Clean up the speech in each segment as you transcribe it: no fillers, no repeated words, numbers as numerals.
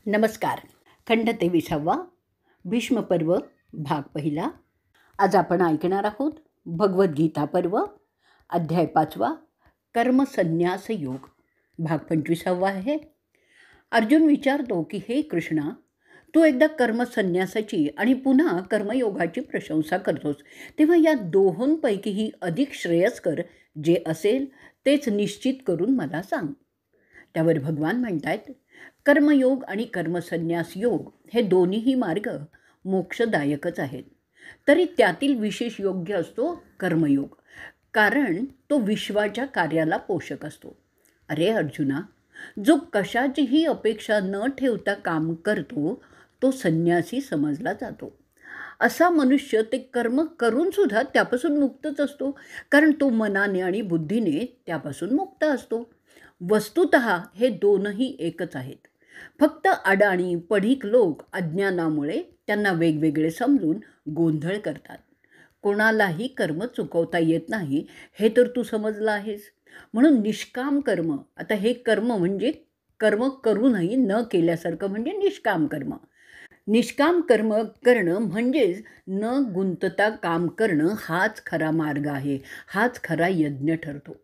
नमस्कार. खंड 23वा भीष्मपर्व भाग पहिला. आज आपण ऐकणार आहोत भगवद्गीता पर्व अध्याय 5 कर्मसन्यास योग भाग 25 आहे. अर्जुन विचारतो की हे कृष्णा, तू एकदा कर्मसन्यासाची आणि पुन्हा कर्मयोगाची प्रशंसा करतोस, तेव्हा या दोहोंपैकीही अधिक श्रेयस्कर जे असेल तेच निश्चित करून मला सांग. त्यावर भगवान म्हणतात, कर्मयोग आणि कर्मसन्यास योग हे दोन्हीही मार्ग मोक्षदायकच आहेत. तरी त्यातील विशेष योग्य असतो कर्मयोग, कारण तो विश्वाच्या कार्याला पोषक असतो. अरे अर्जुना, जो कशाचीही अपेक्षा न ठेवता काम करतो तो संन्यासी समजला जातो. असा मनुष्य ते कर्म करूनसुद्धा त्यापासून मुक्तच असतो, कारण तो मनाने आणि बुद्धीने त्यापासून मुक्त असतो. वस्तुतः हे दोनही एकच आहेत. फक्त अडाणी पढीक लोक अज्ञानामुळे त्यांना वेगवेगळे समजून गोंधळ करतात. कोणालाही कर्म चुकवता येत नाही हे तर तू समजलं आहेस. म्हणून निष्काम कर्म, आता हे कर्म म्हणजे कर्म करूनही न केल्यासारखं म्हणजे निष्काम कर्म. निष्काम कर्म करणं म्हणजेच न गुंतता काम करणं हाच खरा मार्ग आहे, हाच खरा यज्ञ ठरतो.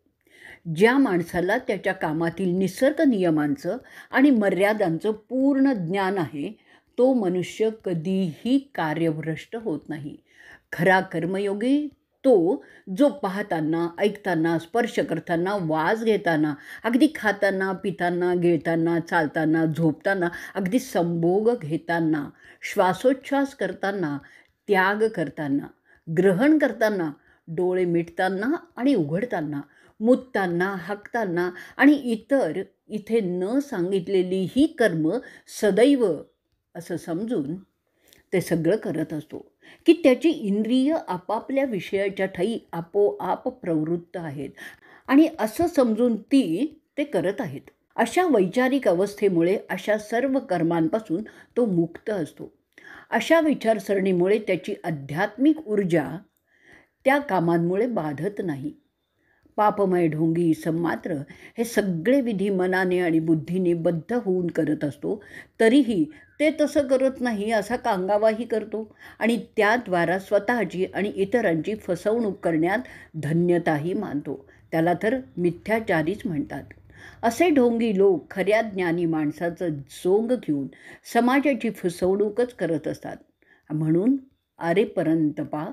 ज्या माणसाला त्याच्या कामातील निसर्ग नियमांचं आणि मर्यादांचं पूर्ण ज्ञान आहे तो मनुष्य कधीही कार्यभ्रष्ट होत नाही. खरा कर्मयोगी तो जो पाहताना, ऐकताना, स्पर्श करताना, वास घेताना, अगदी खाताना, पिताना, गिळताना, चालताना, झोपताना, अगदी संभोग घेताना, श्वासोच्छ्वास करताना, त्याग करताना, ग्रहण करताना, डोळे मिटताना आणि उघडताना, मुतताना, हाकताना आणि इतर इथे न सांगितलेली ही कर्म सदैव असं समजून ते सगळं करत असतो की त्याची इंद्रिय आपापल्या विषयाच्या ठायी आपोआप प्रवृत्त आहेत आणि असं समजून ते करत आहेत. अशा वैचारिक अवस्थेमुळे अशा सर्व कर्मांपासून तो मुक्त असतो. अशा विचारसरणीमुळे त्याची आध्यात्मिक ऊर्जा त्या कामांमुळे बाधत नाही. पापमय ढोंगी संमात्र हे सगळे विधी मनाने आणि बुद्धीने बद्ध होऊन करत असतो, तरीही ते तसं करत नाही असा कांगावाही करतो आणि त्याद्वारा स्वतःची आणि इतरांची फसवणूक करण्यात धन्यताही मानतो. त्याला तर मिथ्याचारीच म्हणतात. असे ढोंगी लोक खऱ्या ज्ञानी माणसाचं सोंग घेऊन समाजाची फसवणूकच करत असतात. म्हणून अरे परंतपा,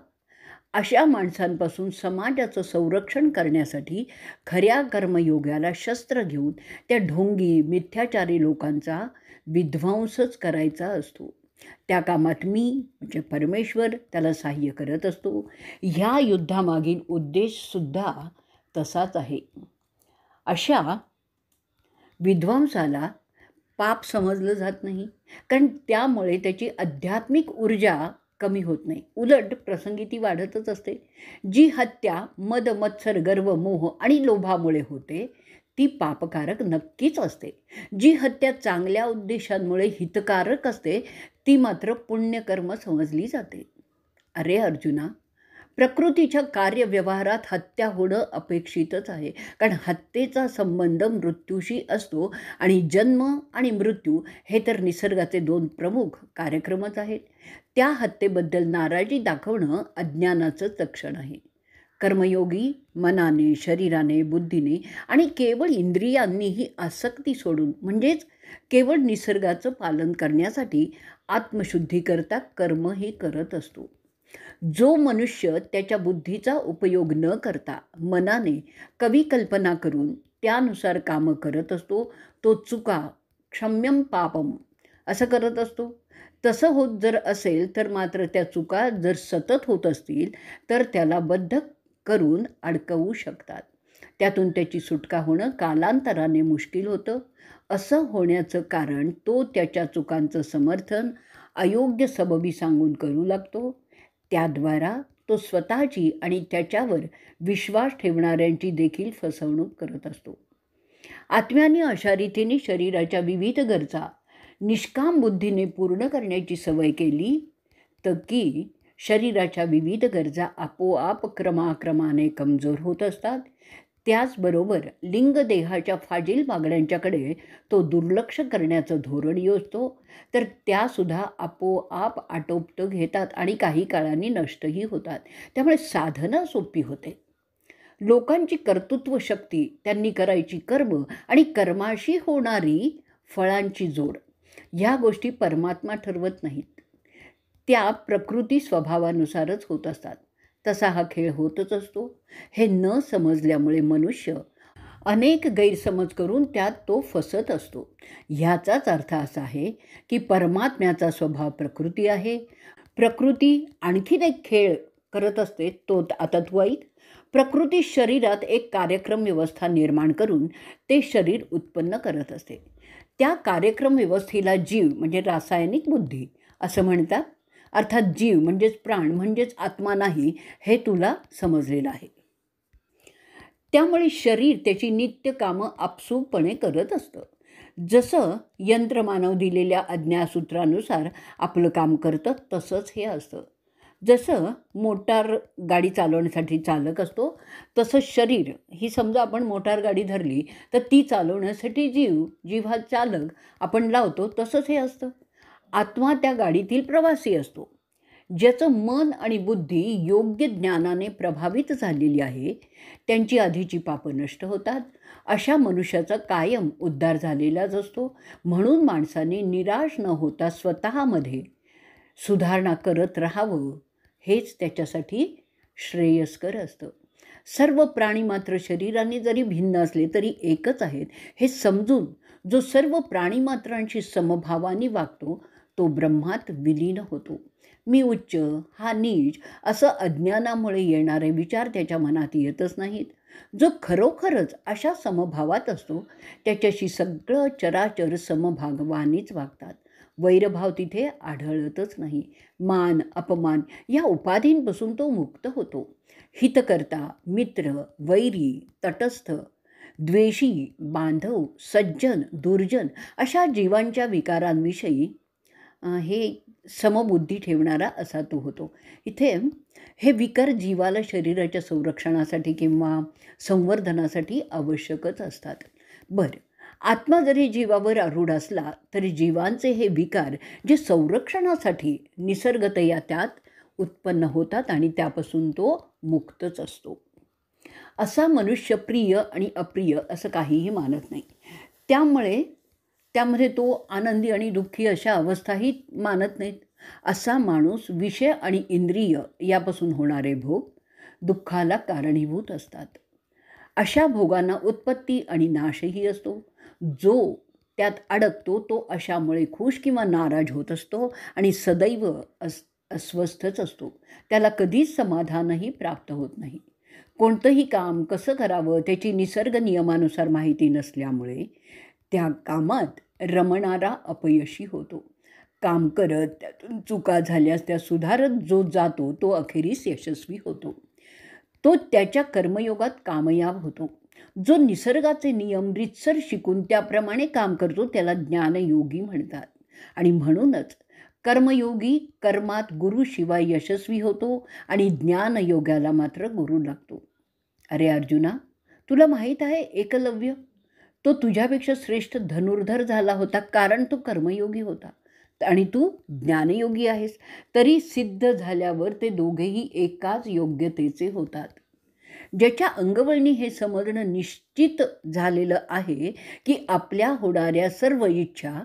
अशा माणसांपासून समाजाचं संरक्षण करण्यासाठी खऱ्या कर्मयोगाला शस्त्र घेऊन त्या ढोंगी मिथ्याचारी लोकांचा विध्वंसच करायचा असतो. त्या कामात मी म्हणजे परमेश्वर त्याला सहाय्य करत असतो. ह्या युद्धामागील उद्देशसुद्धा तसाच आहे. अशा विध्वंसाला पाप समजलं जात नाही, कारण त्यामुळे त्याची आध्यात्मिक ऊर्जा कमी होत नाही, उलट प्रसंगी ती वाढतच असते. जी हत्या मद मत्सर गर्व मोह आणि लोभामुळे होते ती पापकारक नक्कीच असते. जी हत्या चांगल्या उद्देशांमुळे हितकारक असते ती मात्र पुण्यकर्म समजली जाते. अरे अर्जुना, प्रकृतीच्या कार्यव्यवहारात हत्या होणं अपेक्षितच आहे, कारण हत्येचा संबंध मृत्यूशी असतो आणि जन्म आणि मृत्यू हे तर निसर्गाचे दोन प्रमुख कार्यक्रमच आहेत. त्या हत्येबद्दल नाराजी दाखवणं अज्ञानाचं लक्षण आहे. कर्मयोगी मनाने, शरीराने, बुद्धीने आणि केवळ इंद्रियांनीही आसक्ती सोडून, म्हणजेच केवळ निसर्गाचं पालन करण्यासाठी आत्मशुद्धीकरता कर्मही करत असतो. जो मनुष्य त्याच्या बुद्धीचा उपयोग न करता मनाने कवी कल्पना करून त्यानुसार कामं करत असतो तो चुका क्षम्यम पापम असं करत असतो. तसं होत जर असेल तर मात्र त्या चुका जर सतत होत असतील तर त्याला बद्ध करून अडकवू शकतात. त्यातून त्याची सुटका होणं कालांतराने मुश्किल होतं. असं होण्याचं कारण तो त्याच्या चुकांचं समर्थन अयोग्य सबबी सांगून करू लागतो. त्याद्वारा तो स्वतःची आणि त्याच्यावर विश्वास ठेवणाऱ्यांची देखील फसवणूक करत असतो. आत्म्याने अशा रीतीने शरीराच्या विविध गरजा निष्काम बुद्धीने पूर्ण करण्याची सवय केली तर की शरीराच्या विविध गरजा आपोआप क्रमाक्रमाने कमजोर होत असतात. त्याचबरोबर लिंगदेहाच्या फाजील मागण्यांच्याकडे तो दुर्लक्ष करण्याचं धोरण योजतो, तर त्यासुद्धा आपोआप आटोपत घेतात आणि काही काळाने नष्टही होतात. त्यामुळे साधना सोपी होते. लोकांची कर्तृत्व शक्ती, त्यांनी करायची कर्म आणि कर्माशी होणारी फळांची जोड, ह्या गोष्टी परमात्मा ठरवत नाहीत. त्या प्रकृती स्वभावानुसारच होत असतात. तसा हा खेळ होतच असतो. हे न समजल्यामुळे मनुष्य अनेक गैरसमज करून त्यात तो फसत असतो. ह्याचाच अर्थ असा आहे की परमात्म्याचा स्वभाव प्रकृती आहे. प्रकृती आणखीन एक खेळ करत असते, तो आता तू ऐक. प्रकृती शरीरात एक कार्यक्रम व्यवस्था निर्माण करून ते शरीर उत्पन्न करत असते. त्या कार्यक्रम व्यवस्थेला जीव म्हणजे रासायनिक बुद्धी असं म्हणतात. अर्थात जीव म्हणजेच प्राण म्हणजेच आत्मा नाही, हे तुला समजलेलं आहे. त्यामुळे शरीर त्याची नित्य कामं आपसूकपणे करत असतं. जसं यंत्रमानव दिलेल्या आज्ञासूत्रानुसार आपलं काम करतं, तसंच हे असतं. जसं मोटार गाडी चालवण्यासाठी चालक असतो, तसं शरीर ही समजा आपण मोटार गाडी धरली तर ती चालवण्यासाठी जीव हा चालक आपण लावतो, तसंच हे असतं. आत्मा त्या गाडीतील प्रवासी असतो. ज्याचं मन आणि बुद्धी योग्य ज्ञानाने प्रभावित झालेली आहे, त्यांची आधीची पापं नष्ट होतात. अशा मनुष्याचा कायम उद्धार झालेलाच असतो. म्हणून माणसाने निराश न होता स्वतःमध्ये सुधारणा करत राहावं, हेच त्याच्यासाठी श्रेयस्कर असतं. सर्व प्राणी मात्र शरीराने जरी भिन्न असले तरी एकच आहेत, हे समजून जो सर्व प्राणीमात्रांशी समभावाने वागतो, तो ब्रह्मात विलीन होतो. मी उच्च, हा नीच असं अज्ञानामुळे येणारे विचार त्याच्या मनात येतच नाहीत. जो खरोखरच अशा समभावात असतो, त्याच्याशी सगळं चराचर समभागवानीच वागतात. वैरभाव तिथे आढळतच नाही. मान अपमान या उपाधींपासून तो मुक्त होतो. हितकर्ता, मित्र, वैरी, तटस्थ, द्वेषी, बांधव, सज्जन, दुर्जन अशा जीवांच्या विकारांविषयी हे समबुद्धी ठेवणारा असा तो होतो. इथे हे विकार जीवाला शरीराच्या संरक्षणासाठी किंवा संवर्धनासाठी आवश्यकच असतात. बरं, आत्मा जरी जीवावर आरूढ असला तरी जीवांचे हे विकार जे संरक्षणासाठी निसर्गतया त्यात उत्पन्न होतात आणि त्यापासून तो मुक्तच असतो. असा मनुष्य प्रिय आणि अप्रिय असं काहीही मानत नाही. त्यामध्ये तो आनंदी आणि दुःखी अशा अवस्थाही मानत नाहीत. असा माणूस विषय आणि इंद्रिय यापासून होणारे भोग दुःखाला कारणीभूत असतात. अशा भोगांना उत्पत्ती आणि नाशही असतो. जो त्यात अडकतो तो अशामुळे खुश किंवा नाराज होत असतो आणि सदैव अस्वस्थच असतो. त्याला कधीच समाधानही प्राप्त होत नाही. कोणतंही काम कसं करावं त्याची निसर्ग नियमानुसार माहिती नसल्यामुळे त्या कामात रमणारा अपयशी होतो. काम करत त्यातून चुका झाल्यास त्या सुधारत जो जातो तो अखेरीस यशस्वी होतो. तो त्याच्या कर्मयोगात कामयाब होतो. जो निसर्गाचे नियम रीतसर शिकून त्याप्रमाणे काम करतो त्याला ज्ञानयोगी म्हणतात. आणि म्हणूनच कर्मयोगी कर्मात गुरुशिवाय यशस्वी होतो आणि ज्ञानयोगाला मात्र गुरु लागतो. अरे अर्जुना, तुला माहीत आहे एकलव्य, तो तुझ्यापेक्षा श्रेष्ठ धनुर्धर झाला होता, कारण तो कर्मयोगी होता आणि तू ज्ञानयोगी आहेस. तरी सिद्ध झाल्यावर ते दोघेही एकाच योग्यतेचे होतात. ज्याच्या अंगवळणी हे समजणं निश्चित झालेलं आहे की आपल्या होणाऱ्या सर्व इच्छा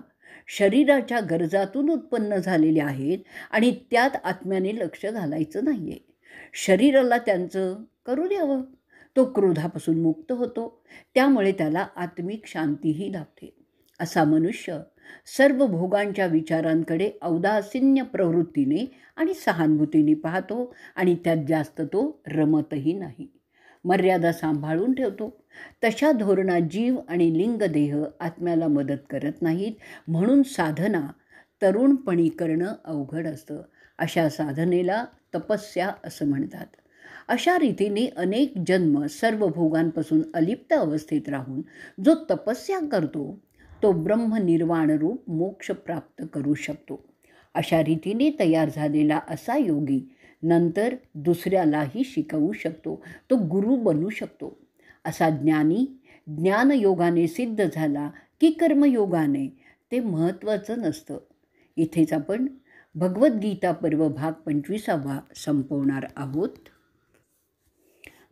शरीराच्या गरजातून उत्पन्न झालेल्या आहेत आणि त्यात आत्म्याने लक्ष घालायचं नाही आहे. शरीराला त्यांचं करू द्यावं. तो क्रोधापासून मुक्त होतो. त्यामुळे त्याला आत्मिक शांतीही लाभते. असा मनुष्य सर्व भोगांच्या विचारांकडे औदासीन्य प्रवृत्तीने आणि सहानुभूतीने पाहतो आणि त्यात जास्त तो रमतही नाही. मर्यादा सांभाळून ठेवतो. तशा धोरणात जीव आणि लिंगदेह आत्म्याला मदत करत नाहीत. म्हणून साधना तरुणपणी करणं अवघड असतं. अशा साधनेला तपस्या असं म्हणतात. अशा रीतीने अनेक जन्म सर्व भोगांपासून अलिप्त अवस्थेत राहून जो तपस्या करतो तो ब्रह्मनिर्वाण रूप मोक्ष प्राप्त करू शकतो. अशा रीतीने तयार झालेला असा योगी नंतर दुसऱ्यालाही शिकवू शकतो. तो गुरु बनू शकतो. असा ज्ञानी ज्ञानयोगाने सिद्ध झाला की कर्मयोगाने ते महत्त्वाचं नसतं. इथेच आपण भगवद्गीता पर्व भाग 25वा संपवणार आहोत.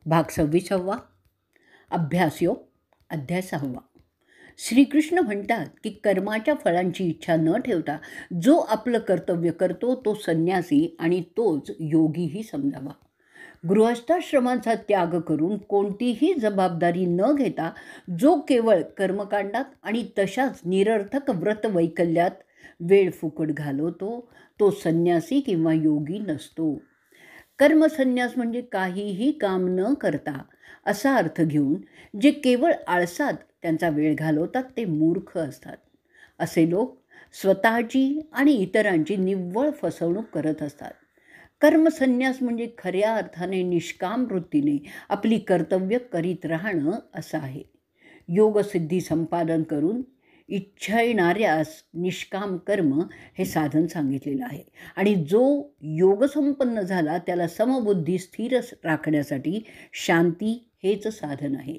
भाग 26वा अभ्यासयोग अध्याय 6. श्रीकृष्ण म्हणतात की कर्माच्या फळांची इच्छा न ठेवता जो आपलं कर्तव्य करतो तो संन्यासी आणि तोच योगीही समजावा. गृहस्थाश्रमांचा त्याग करून कोणतीही जबाबदारी न घेता जो केवळ कर्मकांडात आणि तशाच निरर्थक व्रतवैकल्यात वेळ फुकट घालवतो तो संन्यासी किंवा योगी नसतो. कर्मसन्यास म्हणजे काहीही काम न करता असा अर्थ घेऊन जे केवळ आळसात त्यांचा वेळ घालवतात ते मूर्ख असतात. असे लोक स्वतःची आणि इतरांची निव्वळ फसवणूक करत असतात. कर्मसन्यास म्हणजे खऱ्या अर्थाने निष्काम वृत्तीने आपली कर्तव्य करीत राहणं असं आहे. योगसिद्धी संपादन करून इच्छिणाऱ्यास निष्काम कर्म हे साधन सांगितलेलं आहे आणि जो योगसंपन्न झाला त्याला समबुद्धी स्थिर राखण्यासाठी शांती हेच साधन आहे.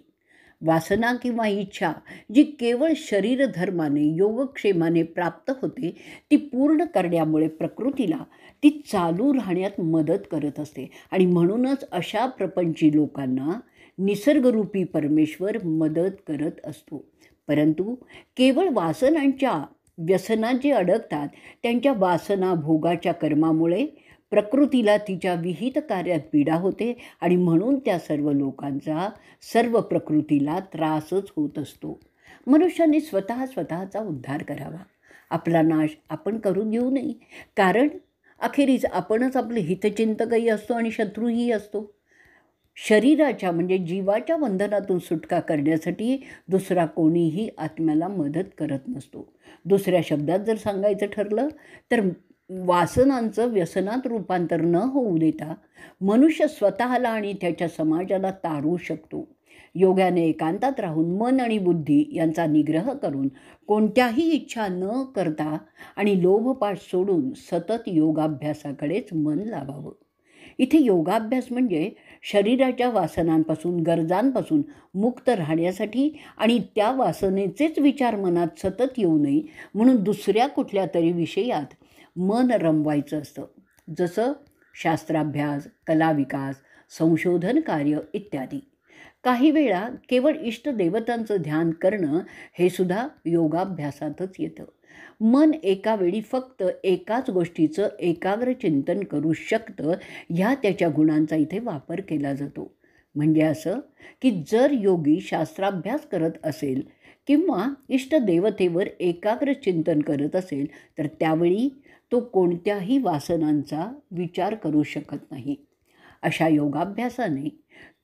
वासना किंवा इच्छा जी केवळ शरीरधर्माने योगक्षेमाने प्राप्त होते ती पूर्ण करण्यामुळे प्रकृतीला ती चालू राहण्यात मदत करत असते आणि म्हणूनच अशा प्रपंची लोकांना निसर्गरूपी परमेश्वर मदत करत असतो. परंतु केवळ वासनांच्या व्यसनात जे अडकतात त्यांच्या वासना भोगाच्या कर्मामुळे प्रकृतीला तिच्या विहित कार्यात पीडा होते आणि म्हणून त्या सर्व लोकांचा सर्व प्रकृतीला त्रासच होत असतो. मनुष्याने स्वतःचा उद्धार करावा. आपला नाश आपण करून घेऊ नये, कारण अखेरीस आपणच आपले हितचिंतकही असतो आणि शत्रूही असतो. शरीराच्या म्हणजे जीवाच्या बंधनातून सुटका करण्यासाठी दुसरा कोणीही आत्म्याला मदत करत नसतो. दुसऱ्या शब्दात जर सांगायचं ठरलं तर वासनांचं व्यसनात रूपांतर न होऊ देता मनुष्य स्वतःला आणि त्याच्या समाजाला तारू शकतो. योगाने एकांतात राहून मन आणि बुद्धी यांचा निग्रह करून कोणत्याही इच्छा न करता आणि लोभपाठ सोडून सतत योगाभ्यासाकडेच मन लावावं. इथे योगाभ्यास म्हणजे शरीराच्या वासनांपासून गरजांपासून मुक्त राहण्यासाठी आणि त्या वासनेचेच विचार मनात सतत येऊ नये म्हणून दुसऱ्या कुठल्या तरी विषयात मन रमवायचं असतं. जसं शास्त्राभ्यास, कलाविकास, संशोधन कार्य इत्यादी. काही वेळा केवळ इष्टदेवतांचं ध्यान करणं हे सुद्धा योगाभ्यासातच येतं. मन एका वेळी फक्त एकाच गोष्टीचं एकाग्र चिंतन करू शकतं ह्या त्याच्या गुणांचा इथे वापर केला जातो. म्हणजे असं की जर योगी शास्त्राभ्यास करत असेल किंवा इष्टदेवतेवर एकाग्र चिंतन करत असेल तर त्यावेळी तो कोणत्याही वासनांचा विचार करू शकत नाही. अशा योगाभ्यासाने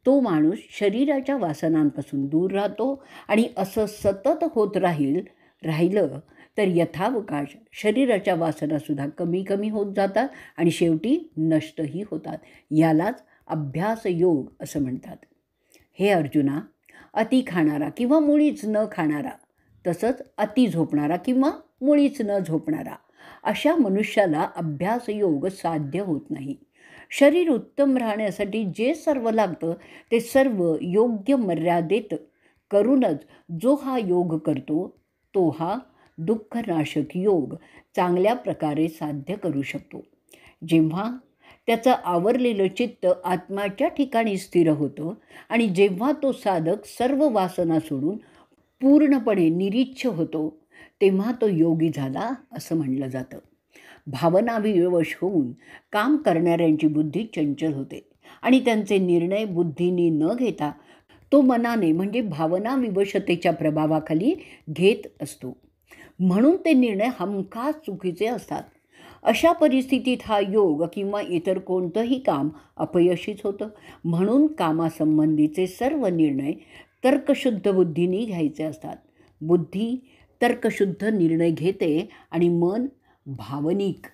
तो माणूस शरीराच्या वासनांपासून दूर राहतो आणि असं सतत होत राहिलं तर यथावकाश शरीराच्या वासनासुद्धा कमी होत जातात आणि शेवटी नष्टही होतात. यालाच अभ्यास योग असं म्हणतात. हे अर्जुना, अति खाणारा किंवा मुळीच न खाणारा, तसंच अति झोपणारा किंवा मुळीच न झोपणारा अशा मनुष्याला अभ्यास योग साध्य होत नाही. शरीर उत्तम राहण्यासाठी जे सर्व लागतं ते सर्व योग्य मर्यादेत करूनच जो हा योग करतो तो हा दुःखनाशक योग चांगल्या प्रकारे साध्य करू शकतो. जेव्हा त्याचं आवरलेलं चित्त आत्म्याच्या ठिकाणी स्थिर होतं आणि जेव्हा तो साधक सर्व वासना सोडून पूर्णपणे निरीच्छ होतो तेव्हा तो योगी झाला असं म्हणलं जातं. भावनाविवश होऊन काम करणाऱ्यांची बुद्धी चंचल होते आणि त्यांचे निर्णय बुद्धीने न घेता तो मनाने म्हणजे भावनाविवशतेच्या प्रभावाखाली घेत असतो. म्हणून ते निर्णय हमखास चुकीचे असतात. अशा परिस्थितीत हा योग किंवा इतर कोणतंही काम अपयशीच होतं. म्हणून कामासंबंधीचे सर्व निर्णय तर्कशुद्ध बुद्धीने घ्यायचे असतात. बुद्धी तर्कशुद्ध निर्णय घेते आणि मन भावनिक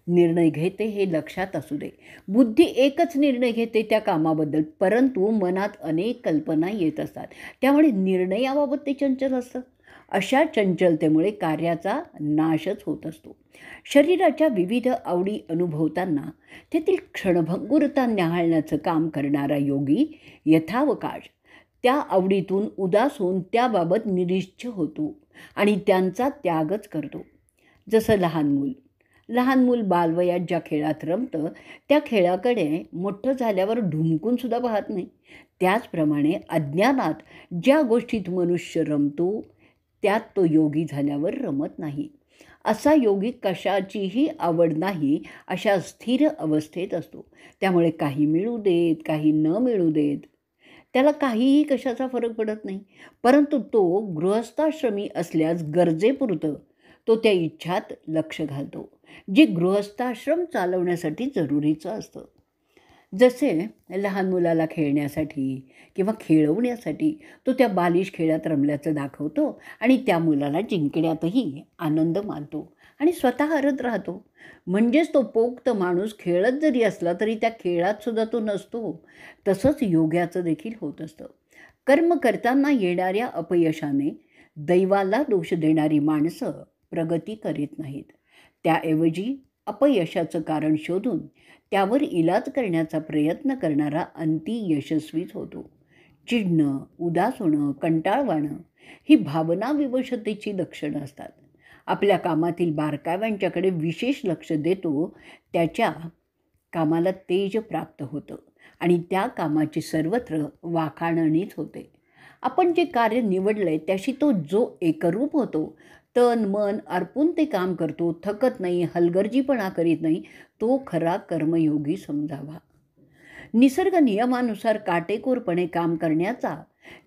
निर्णय घेते हे लक्षात असू दे. बुद्धी एकच निर्णय घेते त्या कामाबद्दल, परंतु मनात अनेक कल्पना येत असतात. त्यामुळे निर्णयाबाबत ते चंचल असतं. अशा चंचलतेमुळे कार्याचा नाशच होत असतो. शरीराच्या विविध आवडी अनुभवताना तेथील क्षणभंगुरता न्याहाळण्याचं काम करणारा योगी यथावकाश त्या आवडीतून उदास होऊन त्याबाबत निरिच्छ होतो आणि त्यांचा त्यागच करतो. जसं लहान मूल बालवयात ज्या खेळात रमतं त्या खेळाकडे मोठं झाल्यावर ढुंकूनसुद्धा पाहत नाही. त्याचप्रमाणे अज्ञानात ज्या गोष्टीत मनुष्य रमतो त्यात तो योगी झाल्यावर रमत नाही. असा योगी कशाचीही आवड नाही अशा स्थिर अवस्थेत असतो. त्यामुळे काही मिळू देत, काही न मिळू देत, त्याला काहीही कशाचा फरक पडत नाही. परंतु तो गृहस्थाश्रमी असल्यास गरजेपुरतं तो त्या इच्छात लक्ष घालतो, जे गृहस्थाश्रम चालवण्यासाठी जरुरीचं असतं. जसे लहान मुलाला खेळण्यासाठी किंवा खेळवण्यासाठी तो त्या बालिश खेळात रमल्याचं दाखवतो आणि त्या मुलाला जिंकण्यातही आनंद मानतो आणि स्वतः हरत राहतो. म्हणजेच तो पोक्त माणूस खेळत जरी असला तरी त्या खेळातसुद्धा तो नसतो. तसंच योग्याचं देखील होत असतं. कर्म करताना येणाऱ्या अपयशाने दैवाला दोष देणारी माणसं प्रगती करीत नाहीत. त्याऐवजी अपयशाचं कारण शोधून त्यावर इलाज करण्याचा प्रयत्न करणारा अंती यशस्वीच होतो. चिडणं, उदास होणं, कंटाळवाणं ही भावनाविवशतेची लक्षणं असतात. आपल्या कामातील बारकाव्यांच्याकडे विशेष लक्ष देतो त्याच्या कामाला तेज प्राप्त होतं आणि त्या कामाची सर्वत्र वाखाणणीच होते. आपण जे कार्य निवडलंय त्याशी तो जो एकरूप होतो, तन मन अर्पून ते काम करतो, थकत नाही, हलगर्जीपणा करीत नाही, तो खरा कर्मयोगी समजावा. निसर्ग नियमानुसार काटेकोरपणे काम करण्याचा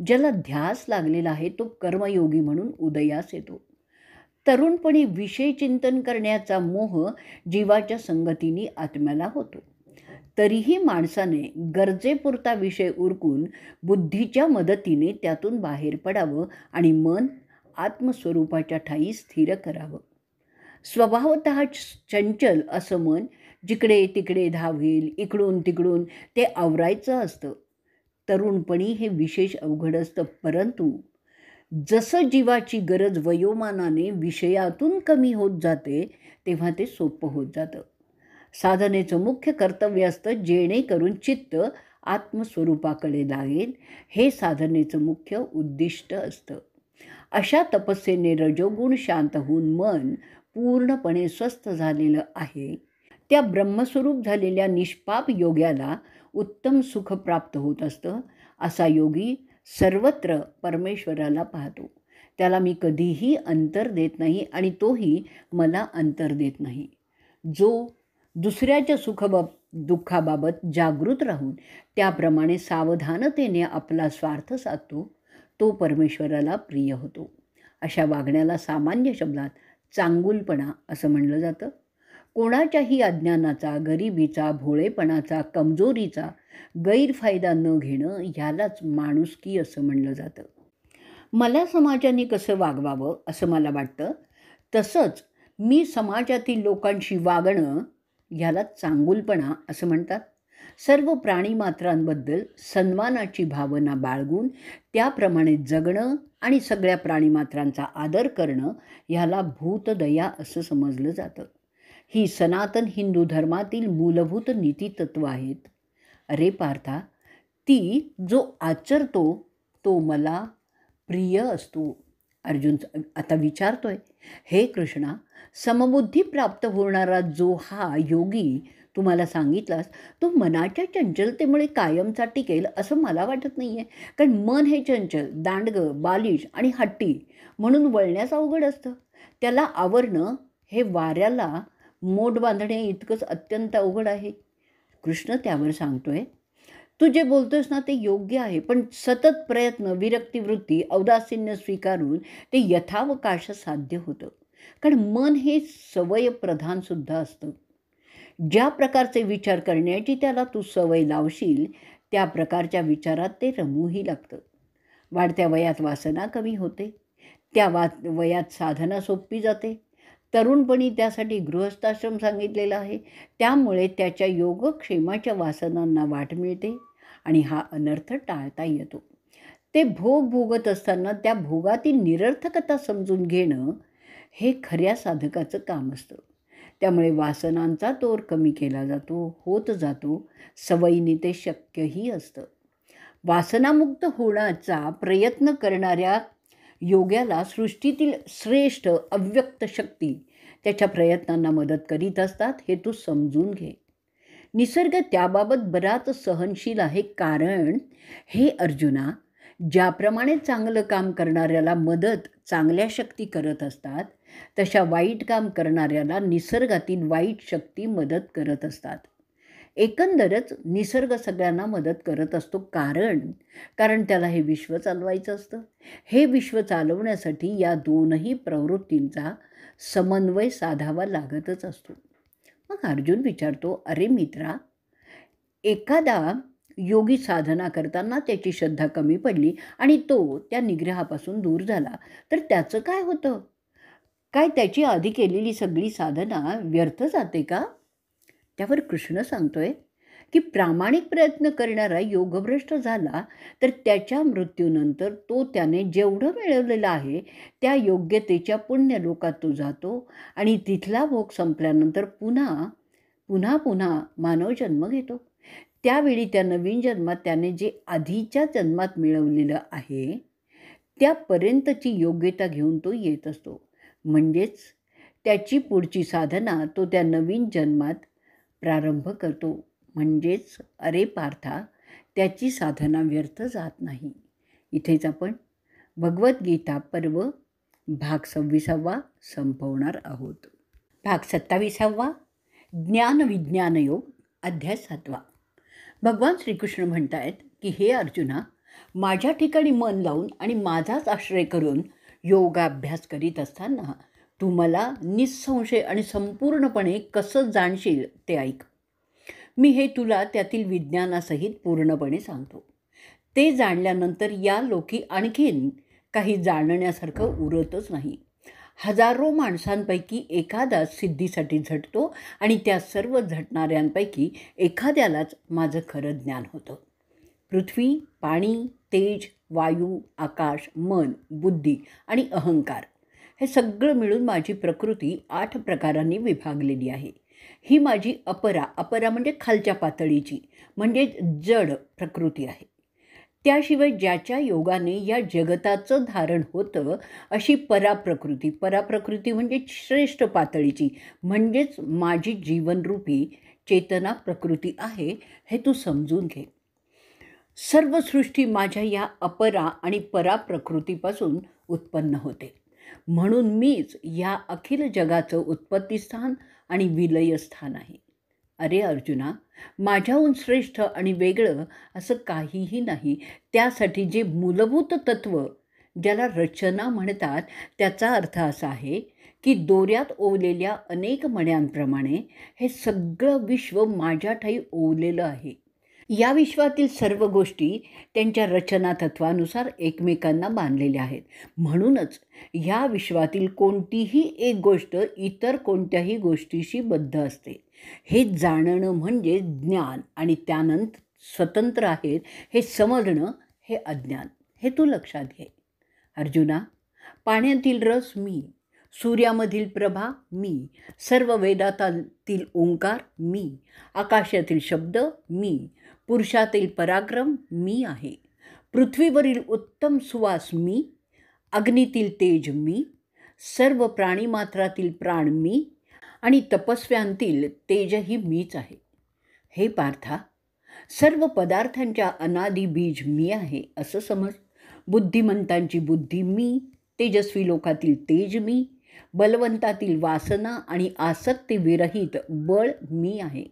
ज्याला ध्यास लागलेला आहे तो कर्मयोगी म्हणून उदयास येतो. तरुणपणी विषय चिंतन करण्याचा मोह जीवाच्या संगतीने आत्म्याला होतो. तरीही माणसाने गरजेपुरता विषय उरकून बुद्धीच्या मदतीने त्यातून बाहेर पडावं आणि मन आत्मस्वरूपाच्या ठायी स्थिर करावं. स्वभावतः चंचल असं मन जिकडे तिकडे धावेल, इकडून तिकडून ते आवरायचं असतं. तरुणपणी हे विशेष अवघड असतं, परंतु जसं जीवाची गरज वयोमानाने विषयातून कमी होत जाते तेव्हा ते सोपं होत जातं. साधनेचं मुख्य कर्तव्य असतं जेणेकरून चित्त आत्मस्वरूपाकडे लागेल, हे साधनेचं मुख्य उद्दिष्ट असतं. अशा तपस्येने रजोगुण शांत होऊन मन पूर्णपणे स्वस्थ झालेलं आहे. त्या ब्रह्मस्वरूप झालेल्या निष्पाप योग्याला उत्तम सुख प्राप्त होत असतं. असा योगी सर्वत्र परमेश्वराला पाहतो. त्याला मी कधीही अंतर देत नाही आणि तोही मला अंतर देत नाही. जो दुसऱ्याच्या दुःखाबाबत जागृत राहून त्याप्रमाणे सावधानतेने आपला स्वार्थ साधतो तो परमेश्वराला प्रिय होतो. अशा वागण्याला सामान्य शब्दात चांगुलपणा असं म्हणलं जातं. कोणाच्याही अज्ञानाचा, गरिबीचा, भोळेपणाचा, कमजोरीचा गैरफायदा न घेणं ह्यालाच माणुसकी असं म्हणलं जातं. मला समाजाने कसं वागवावं असं मला वाटतं, तसंच मी समाजातील लोकांशी वागणं ह्याला चांगुलपणा असं म्हणतात. सर्व प्राणीमात्रांबद्दल सन्मानाची भावना बाळगून त्याप्रमाणे जगणं आणि सगळ्या प्राणीमात्रांचा आदर करणं ह्याला भूतदया असं समजलं जातं. ही सनातन हिंदू धर्मातील मूलभूत नीतितत्व आहेत. अरे पार्था, ती जो आचरतो तो मला प्रिय असतो. अर्जुन आता विचारतोय, हे कृष्णा, समबुद्धी प्राप्त होणारा जो हा योगी तुम्हाला सांगितलास तो मनाच्या चंचलतेमुळे कायमचा टिकेल असं मला वाटत नाही आहे. कारण मन हे चंचल, दांडगं, बालिश आणि हट्टी म्हणून वळण्यास अवघड असतं. त्याला आवरणं हे वाऱ्याला मोड बांधणे इतकंच अत्यंत अवघड आहे. कृष्ण त्यावर सांगतोय, तू जे बोलतोस ना ते योग्य आहे, पण सतत प्रयत्न, विरक्तीवृत्ती, औदासीन्य स्वीकारून ते यथावकाश साध्य होतं. कारण मन हे सवयप्रधानसुद्धा असतं. ज्या प्रकारचे विचार करण्याची त्याला तू सवय लावशील त्या प्रकारच्या विचारात ते रमूही लागतं. वाढत्या वयात वासना कमी होते, त्या वयात साधना सोपी जाते. तरुणपणी त्यासाठी गृहस्थाश्रम सांगितलेला आहे. त्यामुळे त्याच्या योगक्षेमाच्या वासनांना वाट मिळते आणि हा अनर्थ टाळता येतो. ते भोग भोगत असताना त्या भोगातील निरर्थकता समजून घेणं हे खऱ्या साधकाचं काम असतं. त्यामुळे वासनांचा तोर कमी केला जातो, होत जातो. सवयीने ते शक्यही असतं. वासनामुक्त होण्याचा प्रयत्न करणाऱ्या योग्याला सृष्टीतील श्रेष्ठ अव्यक्त शक्ती त्याच्या प्रयत्नांना मदत करीत असतात, हे तू समजून घे. निसर्ग त्याबाबत बराच सहनशील आहे, कारण हे अर्जुना, ज्याप्रमाणे चांगलं काम करणाऱ्याला मदत चांगल्या शक्ती करत असतात, तशा वाईट काम करणाऱ्याला निसर्गातील वाईट शक्ती मदत करत असतात. एकंदरच निसर्ग सगळ्यांना मदत करत असतो, कारण त्याला हे विश्व चालवायचं असतं. हे विश्व चालवण्यासाठी या दोनही प्रवृत्तींचा समन्वय साधावा लागतच असतो. मग अर्जुन विचारतो, अरे मित्रा, एखादा योगी साधना करताना त्याची श्रद्धा कमी पडली आणि तो त्या निग्रहापासून दूर झाला, तर त्याचं काय होतं? काय त्याची आधी केलेली सगळी साधना व्यर्थ जाते का? त्यावर कृष्ण सांगतोय की प्रामाणिक प्रयत्न करणारा योगभ्रष्ट झाला तर त्याच्या मृत्यूनंतर तो त्याने जेवढं मिळवलेलं आहे त्या योग्यतेच्या पुण्यलोकात तो जातो आणि तिथला भोग संपल्यानंतर पुन्हा मानवजन्म घेतो. त्यावेळी त्या नवीन जन्मात त्याने जे आधीच्या जन्मात मिळवलेलं आहे त्यापर्यंतची योग्यता घेऊन तो येत असतो. म्हणजेच त्याची पुढची साधना तो त्या नवीन जन्मात प्रारंभ करतो. म्हणजेच अरे पार्था, त्याची साधना व्यर्थ जात नाही. इथेच आपण भगवद्गीता पर्व भाग 26 संपवणार आहोत. भाग 27 ज्ञान योग अध्याय 7. भगवान श्रीकृष्ण म्हणत आहेत की हे अर्जुना, माझ्या ठिकाणी मन लावून आणि माझाच आश्रय करून योगाभ्यास करीत असताना तू मला निःसंशय आणि संपूर्णपणे कसं जाणशील ते ऐक. मी हे तुला त्यातील विज्ञानासहित पूर्णपणे सांगतो. ते जाणल्यानंतर या लोकी आणखीन काही जाणण्यासारखं उरतच नाही. हजारो माणसांपैकी एखादाच सिद्धीसाठी झटतो आणि त्या सर्व झटणाऱ्यांपैकी एखाद्यालाच माझं खरं ज्ञान होतं. पृथ्वी, पाणी, तेज, वायू, आकाश, मन, बुद्धी आणि अहंकार हे सगळं मिळून माझी प्रकृती 8 प्रकारांनी विभागलेली आहे. ही माझी अपरा म्हणजे खालच्या पातळीची म्हणजे जड प्रकृती आहे. त्याशिवाय ज्याच्या योगाने या जगताचं धारण होतं अशी पराप्रकृती म्हणजे श्रेष्ठ पातळीची म्हणजेच माझी जीवनरूपी चेतना प्रकृती आहे, हे तू समजून घे. सर्व सृष्टी माझ्या या अपरा आणि पराप्रकृतीपासून उत्पन्न होते. म्हणून मीच या अखिल जगाचं उत्पत्तीस्थान आणि विलयस्थान आहे. अरे अर्जुना, माझ्याहून श्रेष्ठ आणि वेगळं असं काहीही नाही. त्यासाठी जे मूलभूत तत्त्व ज्याला रचना म्हणतात त्याचा अर्थ असा आहे की दोऱ्यात ओवलेल्या अनेक मण्यांप्रमाणे हे सगळं विश्व माझ्या ठायी ओवलेलं आहे. या विश्वातील सर्व गोष्टी त्यांच्या रचना तत्वानुसार एकमेकांना बांधलेल्या आहेत. म्हणूनच ह्या विश्वातील कोणतीही एक गोष्ट इतर कोणत्याही गोष्टीशी बद्ध असते. हे जाणणं म्हणजे ज्ञान आणि त्यानंतर स्वतंत्र आहेत हे समजणं हे अज्ञान. हे तू लक्षात घे. अर्जुना, पाण्यातील रस मी, सूर्यामधील प्रभा मी, सर्व वेदातील ओंकार मी, आकाशातील शब्द मी, पुरुषातील पराक्रम मी आहे, पृथ्वीवरील उत्तम सुवास मी, अग्नीतील तेज मी, सर्व प्राणीमात्रातील प्राण मी आणि तपस्व्यांतील तेजही मीच आहे. हे पार्था, सर्व पदार्थांच्या अनादी बीज मी आहे असं समज. बुद्धिमंतांची बुद्धी मी, तेजस्वी लोकातील तेज मी, बलवंतातील वासना आणि आसक्तीविरहित बळ मी आहे.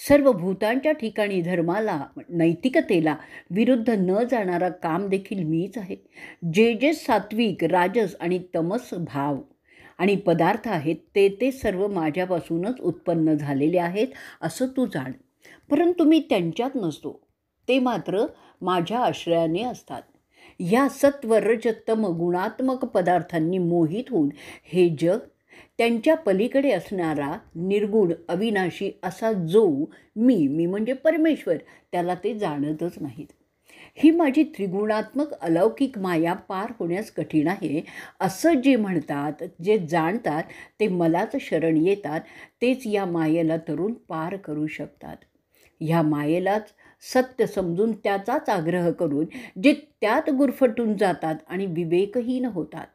सर्व भूतांच्या ठिकाणी धर्माला नैतिकतेला विरुद्ध न जाणारा काम देखील मीच आहे. जे सात्विक, राजस आणि तमस भाव आणि पदार्थ आहेत ते सर्व माझ्यापासूनच उत्पन्न झालेले आहेत असं तू जाण. परंतु मी त्यांच्यात नसतो, ते मात्र माझ्या आश्रयाने असतात. ह्या सत्व रज तम गुणात्मक पदार्थांनी मोहित होऊन हे जग, त्यांच्या पलीकडे असणारा निर्गुण अविनाशी असा जो मी म्हणजे परमेश्वर, त्याला ते जाणतच नाहीत. ही माझी त्रिगुणात्मक अलौकिक माया पार होण्यास कठीण आहे असं जे म्हणतात, जे जाणतात ते मलाच शरण येतात, तेच या मायेला तरुण पार करू शकतात. ह्या मायेलाच सत्य समजून त्याचाच आग्रह करून जे त्यात गुरफटून जातात आणि विवेकहीन होतात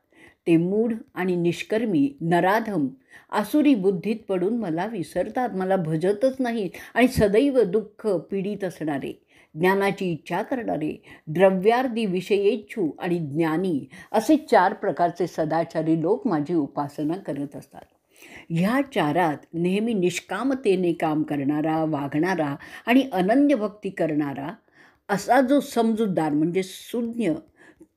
ते मूढ आणि निष्कर्मी नराधम आसुरी बुद्धीत पडून मला विसरतात, मला भजतच नाहीत आणि सदैव दुःख पीडित असणारे, ज्ञानाची इच्छा करणारे, द्रव्यार्धी विषयेच्छू आणि ज्ञानी असे 4 प्रकारचे सदाचारी लोक माझी उपासना करत असतात. ह्या चारात नेहमी निष्कामतेने काम करणारा, वागणारा आणि अनन्य भक्ती करणारा असा जो समजूतदार म्हणजे सुज्ञ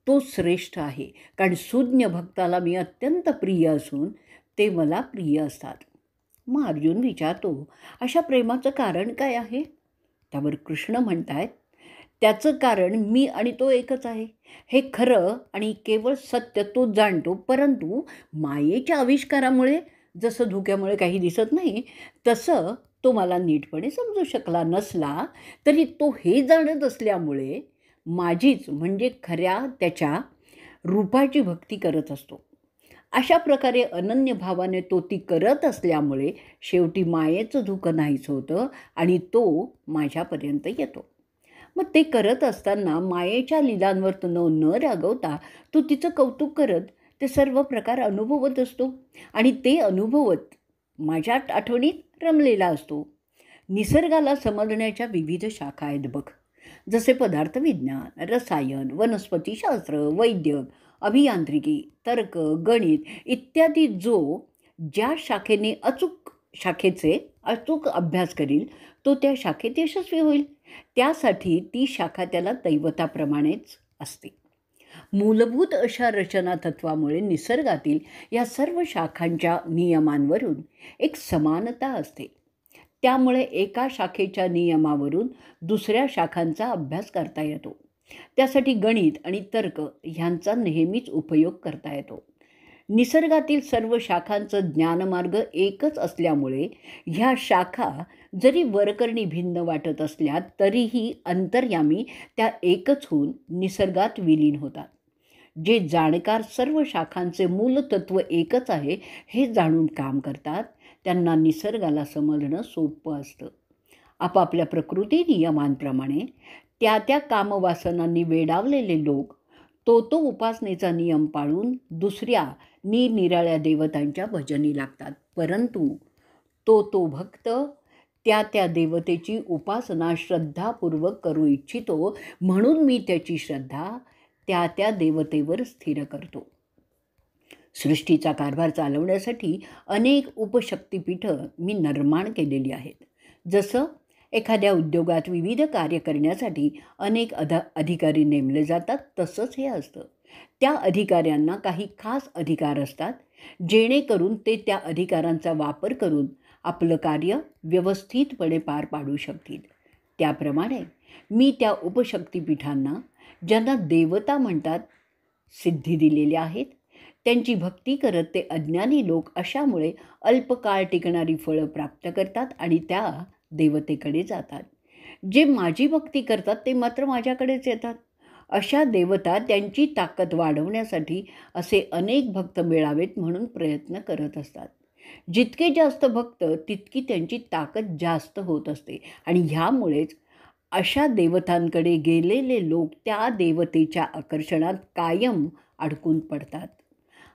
तो श्रेष्ठ आहे. कारण सुज्ञ भक्ताला मी अत्यंत प्रिय असून ते मला प्रिय असतात. मग अर्जुन विचारतो, अशा प्रेमाचं कारण काय आहे? त्यावर कृष्ण म्हणतायत, त्याचं कारण मी आणि तो एकच आहे. हे खरं आणि केवळ सत्य तो जाणतो, परंतु मायेच्या आविष्कारामुळे जसं धुक्यामुळे काही दिसत नाही तसं तो मला नीटपणे समजू शकला नसला तरी तो हे जाणत असल्यामुळे माझीच म्हणजे खऱ्या त्याच्या रूपाची भक्ती करत असतो. अशा प्रकारे अनन्य भावाने तो ती करत असल्यामुळे शेवटी मायेचं धुकं नाहीच होतं आणि तो माझ्यापर्यंत येतो. मग ते करत असताना मायेच्या लीलांवर न रागवता तो तिचं कौतुक करत ते सर्व प्रकार अनुभवत असतो आणि ते अनुभवत माझ्या आठवणीत रमलेला असतो. निसर्गाला समजण्याच्या विविध शाखा आहेत बघ, जसे पदार्थ विज्ञान, रसायन, वनस्पतीशास्त्र, वैद्यक, अभियांत्रिकी, तर्क, गणित इत्यादी ज्या शाखेचे अचूक अभ्यास करील तो त्या शाखेत यशस्वी होईल. त्यासाठी ती शाखा त्याला दैवताप्रमाणेच असते. मूलभूत अशा रचना तत्वामुळे निसर्गातील या सर्व शाखांच्या नियमांवरून एक समानता असते. त्यामुळे एका शाखेच्या नियमावरून दुसऱ्या शाखांचा अभ्यास करता येतो. त्यासाठी गणित आणि तर्क ह्यांचा नेहमीच उपयोग करता येतो. निसर्गातील सर्व शाखांचं ज्ञानमार्ग एकच असल्यामुळे ह्या शाखा जरी वरकरणी भिन्न वाटत असल्या तरीही अंतर्यामी त्या एकच होऊन निसर्गात विलीन होतात. जे जाणकार सर्व शाखांचे मूलतत्व एकच आहे हे जाणून काम करतात त्यांना निसर्गाला समजणं सोपं असतं. आपापल्या प्रकृती नियमांप्रमाणे त्या त्या कामवासनांनी वेडावलेले लोक तो उपासनेचा नियम पाळून दुसऱ्या निरनिराळ्या देवतांच्या भजनी लागतात. परंतु तो भक्त त्या देवतेची उपासना श्रद्धापूर्वक करू इच्छितो म्हणून मी त्याची श्रद्धा त्या देवतेवर स्थिर करतो. सृष्टीचा कारभार चालवण्यासाठी अनेक उपशक्तिपीठं मी निर्माण केलेली आहेत. जसं एखाद्या उद्योगात विविध कार्य करण्यासाठी अनेक अधिकारी नेमले जातात तसंच हे असतं. त्या अधिकाऱ्यांना काही खास अधिकार असतात जेणेकरून ते त्या अधिकारांचा वापर करून आपलं कार्य व्यवस्थितपणे पार पाडू शकतील. त्याप्रमाणे मी त्या उपशक्तिपीठांना ज्यांना देवता म्हणतात सिद्धी दिलेल्या आहेत. त्यांची भक्ती करत ते अज्ञानी लोक अशामुळे अल्पकाळ टिकणारी फळं प्राप्त करतात आणि त्या देवतेकडे जातात. जे माझी भक्ती करतात ते मात्र माझ्याकडेच येतात. अशा देवता त्यांची ताकद वाढवण्यासाठी असे अनेक भक्त मिळावेत म्हणून प्रयत्न करत असतात. जितके जास्त भक्त तितकी त्यांची ताकद जास्त होत असते आणि ह्यामुळेच अशा देवतांकडे गेलेले लोक त्या देवतेच्या आकर्षणात कायम अडकून पडतात.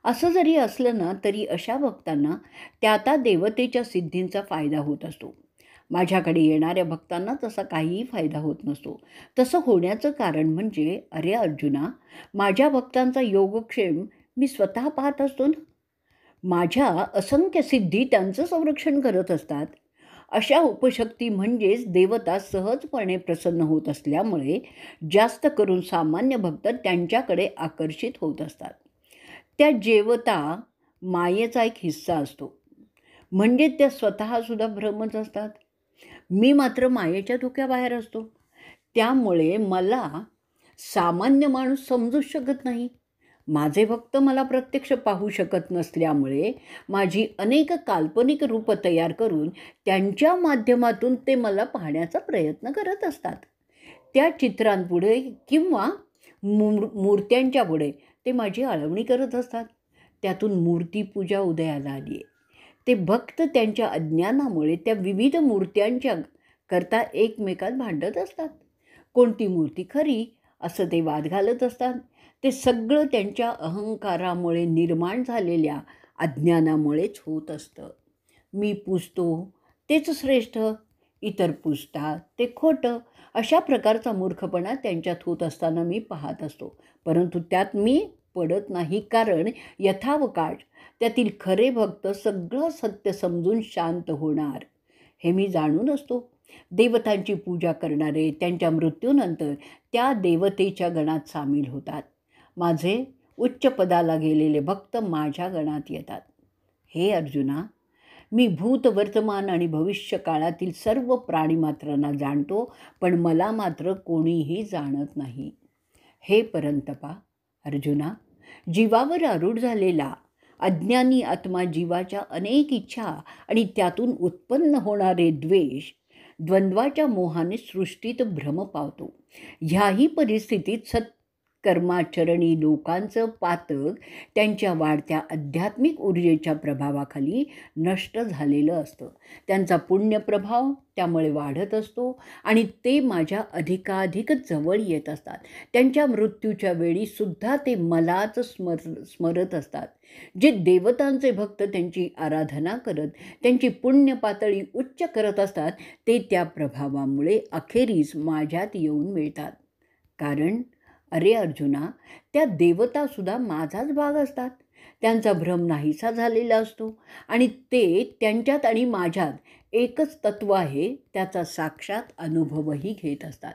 असं जरी असलं ना तरी अशा भक्तांना त्या देवतेच्या सिद्धींचा फायदा होत असतो. माझ्याकडे येणाऱ्या भक्तांना तसा काहीही फायदा होत नसतो. तसं होण्याचं कारण म्हणजे अरे अर्जुना, माझ्या भक्तांचा योगक्षेम मी स्वतः पाहत असतो ना. माझ्या असंख्य सिद्धी त्यांचं संरक्षण करत असतात. अशा उपशक्ती म्हणजेच देवता सहजपणे प्रसन्न होत असल्यामुळे जास्त करून सामान्य भक्त त्यांच्याकडे आकर्षित होत असतात. त्या देवता मायेचा एक हिस्सा असतो, म्हणजे त्या स्वतःसुद्धा भ्रमच असतात. मी मात्र मायेच्या धोक्याबाहेर असतो. त्यामुळे मला सामान्य माणूस समजूच शकत नाही. माझे भक्त मला प्रत्यक्ष पाहू शकत नसल्यामुळे माझी अनेक काल्पनिक रूपं तयार करून त्यांच्या माध्यमातून ते मला पाहण्याचा प्रयत्न करत असतात. त्या चित्रांपुढे किंवा मूर्त्यांच्या पुढे ते माझी आळवणी करत असतात. त्यातून मूर्तीपूजा उदयाला आली आहे. ते भक्त त्यांच्या अज्ञानामुळे त्या विविध मूर्त्यांच्या करता एकमेकात भांडत असतात. कोणती मूर्ती खरी असं ते वाद घालत असतात. ते सगळं त्यांच्या अहंकारामुळे निर्माण झालेल्या अज्ञानामुळेच होत असतं. मी पूजतो तेच श्रेष्ठ, इतर पूजतात ते खोटं, अशा प्रकारचा मूर्खपणा त्यांच्यात होत असताना मी पाहत असतो. परंतु त्यात मी पडत नाही, कारण यथावकाश त्यातील खरे भक्त सगळं सत्य समजून शांत होणार हे मी जाणून असतो. देवतांची पूजा करणारे त्यांच्या मृत्यूनंतर त्या देवतेच्या गणात सामील होतात. माझे उच्च पदाला गेलेले भक्त माझ्या गणात येतात. हे अर्जुना, मी भूत, वर्तमान आणि भविष्य काळातील सर्व प्राणीमात्रांना जाणतो, पण मला मात्र कोणीही जाणत नाही. हे परंतपा अर्जुना, जीवावर आरूढ झालेला अज्ञानी आत्मा जीवाच्या अनेक इच्छा आणि त्यातून उत्पन्न होणारे द्वेष, द्वंद्वाच्या मोहाने सृष्टीत भ्रम पावतो. ह्याही परिस्थितीत सत्कर्माचरणी लोकांचं पातक त्यांच्या वाढत्या आध्यात्मिक ऊर्जेच्या प्रभावाखाली नष्ट झालेलं असतं. त्यांचा पुण्यप्रभाव त्यामुळे वाढत असतो आणि ते माझ्या अधिकाधिक जवळ येत असतात. त्यांच्या मृत्यूच्या वेळीसुद्धा ते मलाच स्मरत असतात. जे देवतांचे भक्त त्यांची आराधना करत त्यांची पुण्य पातळी उच्च करत असतात, ते त्या प्रभावामुळे अखेरीस माझ्यात येऊन मिळतात. कारण अरे अर्जुना, त्या देवतासुद्धा माझाच भाग असतात. त्यांचा भ्रम नाहीसा झालेला असतो आणि ते त्यांच्यात आणि माझ्यात एकच तत्व आहे त्याचा साक्षात अनुभवही घेत असतात.